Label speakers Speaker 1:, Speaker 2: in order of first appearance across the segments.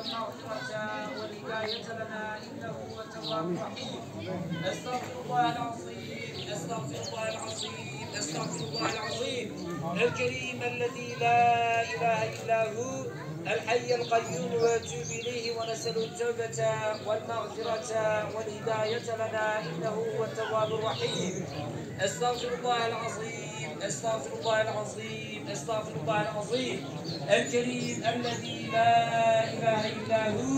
Speaker 1: والمغفرة والهداية لنا إنه هو التواب الرحيم. أستغفر الله العظيم، أستغفر الله العظيم، أستغفر الله العظيم الكريم الذي لا إله إلا هو الحي القيوم وأتوب إليه ونسأل التوبة والمغفرة والهداية لنا إنه هو التواب الرحيم. أستغفر الله العظيم، أستغفر الله العظيم، أستغفر الله العظيم الكريم الذي لا إله إلا هو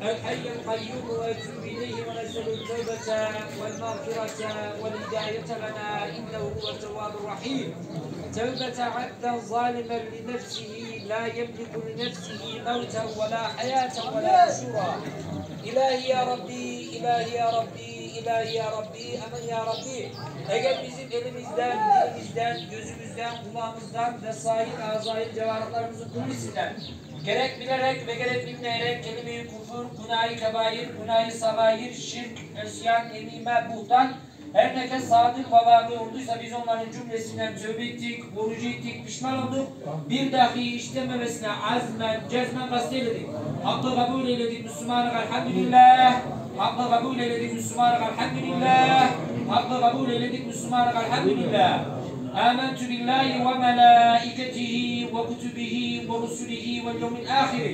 Speaker 1: الحي القيوم وأتوب إليه ونسأل التوبة والمغفرة والهداية لنا إنه هو التواب الرحيم. توبة عبدا ظالما لنفسه لا يملك لنفسه موتا ولا حياة ولا نشورا. İlahi ya Rabbi, ilahi ya Rabbi, ilahi ya Rabbi, aman ya Rabbi. Eğer bizim elimizden, dilimizden, gözümüzden, kulağımızdan ve sahil azayil cevaratlarımızın kullisinden gerek bilerek ve gerek bilmeyerek kelime-i kufur, günah-ı kebair, günah-ı sagayir, şirk, isyan, emime, buhtan her ne kes sadık ve vakı olduysa biz onların cümlesinden tövbe ettik, orucu ettik, pişman olduk. Bir dahi işlememesine azmen, cezmen kasteyledik. Hakkı kabul eyledik Müslümanlık elhamdülillah. Hakkı kabul eyledik Müslümanlık elhamdülillah. Hakkı kabul eyledik Müslümanlık elhamdülillah. آمنت بالله وملائكته وكتبه ورسله واليوم الآخر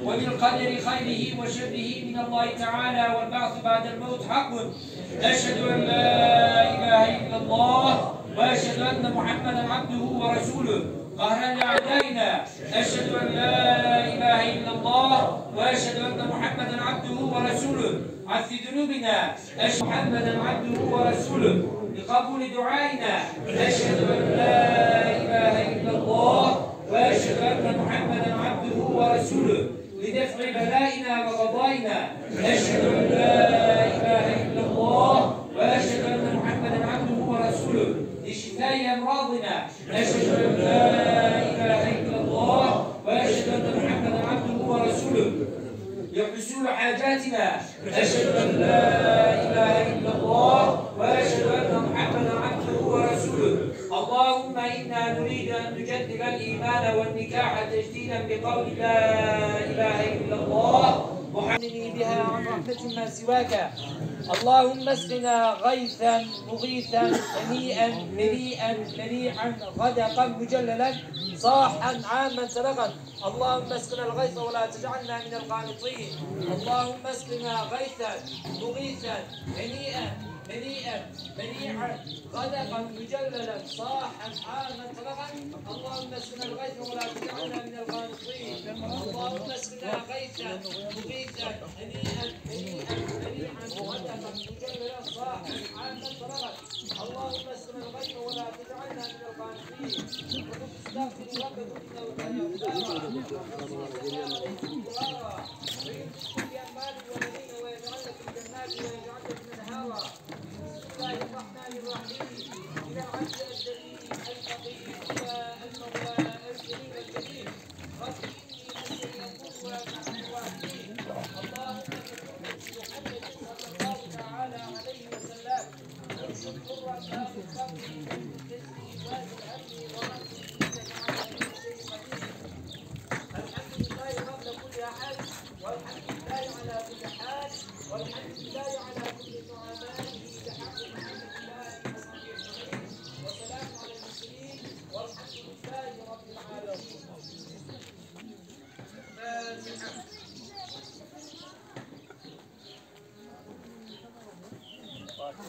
Speaker 1: وبالقدر خيره وشره من الله تعالى والبعث بعد الموت حق. أشهد أن لا إله إلا الله وأشهد أن محمدا عبده ورسوله قهرا لأعدائنا. أشهد أن لا إله إلا الله وأشهد أن محمدا عبده ورسوله عف ذنوبنا. أشهد محمدا عبده ورسوله بقبول دعائنا. أشهد أن لا إله إلا الله وأشهد أن محمدا عبده ورسوله لدفع بلائنا وقضائنا. أشهد أن لا إله إلا الله وأشهد أن محمدا عبده ورسوله لشفاء أمراضنا. أشهد أن لا إله إلا الله وأشهد أن محمدا عبده ورسوله لحصول حاجاتنا. أشهد أن لا إله إلا الله وأشهد أن محمدا عبده ورسوله. اللهم إنا نريد أن نجدد الإيمان والنكاح تجديدا بقول لا إله إلا الله وحنني بها عن رحمة ما سواك. اللهم اسقنا غيثا مغيثا هنيئا مريئا مريعا غدقا مجللا صاحا عاما سرقا. اللهم اسقنا الغيث ولا تجعلنا من القانطين. اللهم اسقنا غيثا مغيثا هنيئا مريئا مريعا غدقا مجللا صاحا عاما سرقا. اللهم اسقنا الغيث ولا تجعلنا من القانطين. اللهم اسقنا غيثا مغيثا هنيئا مريئا مريعا غدقا مجللا صاحا عاما سرقا. اللهم اسقنا الغيث ولا تجعلنا من القانطين. استغفر ربكم انه كان غفارا ويمسك بأموال الولدين ويجعل لكم جنات ويجعل لكم انهارا. بسم الله الرحمن الرحيم. الى العبد الجليل الفقير الى المولى الكريم الكريم. رب اني مسني الضر ونحن الراحمين. اللهم بحرمة محمد صلى الله تعالى عليه وسلم انشد ضر اسباب الفقر تسري واد الهم ورحمه انك على كل شيء قدير. الحمد لله قبل كل احد والحمد لله على كل حال والحمد لله على كل طعاماته بحق محمد الله وصحبه اجمعين والسلام على المرسلين والحمد لله رب العالمين. الفاتحه.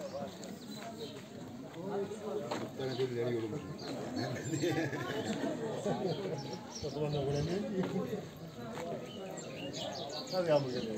Speaker 2: Hadi yağmur geliyor.